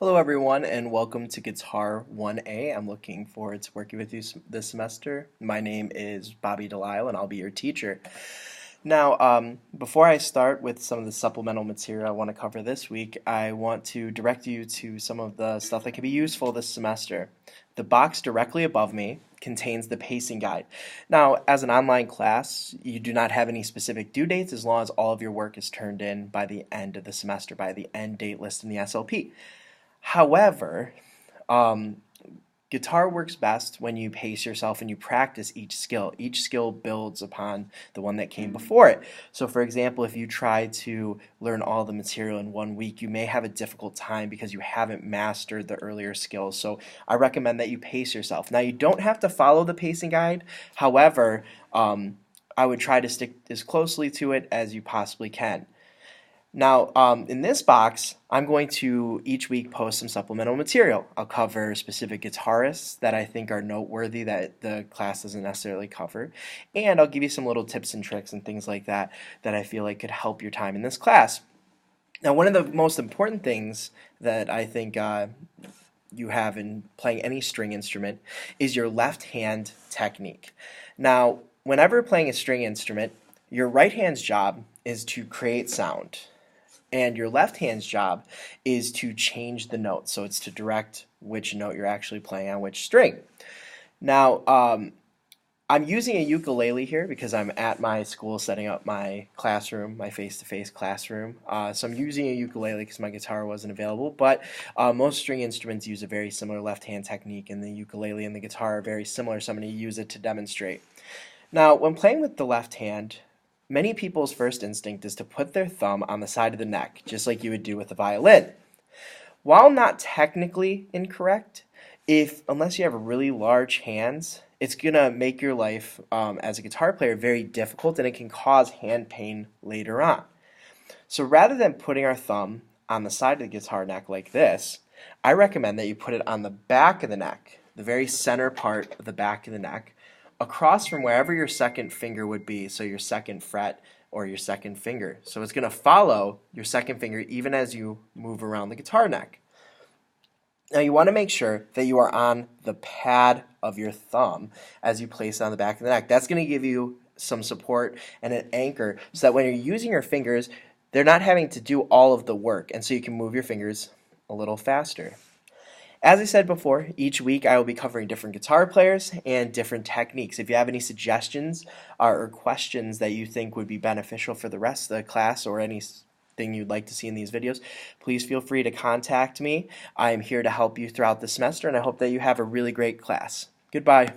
Hello everyone and welcome to Guitar 1A. I'm looking forward to working with you this semester. My name is Bobby DeLisle and I'll be your teacher. Now, before I start with some of the supplemental material I want to cover this week, I want to direct you to some of the stuff that can be useful this semester. The box directly above me contains the pacing guide. Now, as an online class, you do not have any specific due dates as long as all of your work is turned in by the end of the semester, by the end date list in the SLP. However, guitar works best when you pace yourself and you practice each skill. Each skill builds upon the one that came before it. So for example, if you try to learn all the material in 1 week, you may have a difficult time because you haven't mastered the earlier skills. So I recommend that you pace yourself. Now you don't have to follow the pacing guide. However, I would try to stick as closely to it as you possibly can. Now, in this box, I'm going to each week post some supplemental material. I'll cover specific guitarists that I think are noteworthy that the class doesn't necessarily cover, and I'll give you some little tips and tricks and things like that that I feel like could help your time in this class. Now, one of the most important things that I think you have in playing any string instrument is your left hand technique. Now, whenever playing a string instrument, your right hand's job is to create sound. And your left hand's job is to change the note. So it's to direct which note you're actually playing on which string. Now, I'm using a ukulele here because I'm at my school setting up my classroom, my face-to-face classroom. So I'm using a ukulele because my guitar wasn't available. But most string instruments use a very similar left-hand technique, and the ukulele and the guitar are very similar, so I'm going to use it to demonstrate. Now, when playing with the left hand, many people's first instinct is to put their thumb on the side of the neck, just like you would do with a violin. While not technically incorrect, unless you have really large hands, it's going to make your life as a guitar player very difficult, and it can cause hand pain later on. So rather than putting our thumb on the side of the guitar neck like this, I recommend that you put it on the back of the neck, the very center part of the back of the neck, across from wherever your second finger would be, so your second fret or your second finger. So it's going to follow your second finger even as you move around the guitar neck. Now you want to make sure that you are on the pad of your thumb as you place it on the back of the neck. That's going to give you some support and an anchor so that when you're using your fingers, they're not having to do all of the work, and so you can move your fingers a little faster. As I said before, each week I will be covering different guitar players and different techniques. If you have any suggestions or questions that you think would be beneficial for the rest of the class, or anything you'd like to see in these videos, please feel free to contact me. I am here to help you throughout the semester, and I hope that you have a really great class. Goodbye.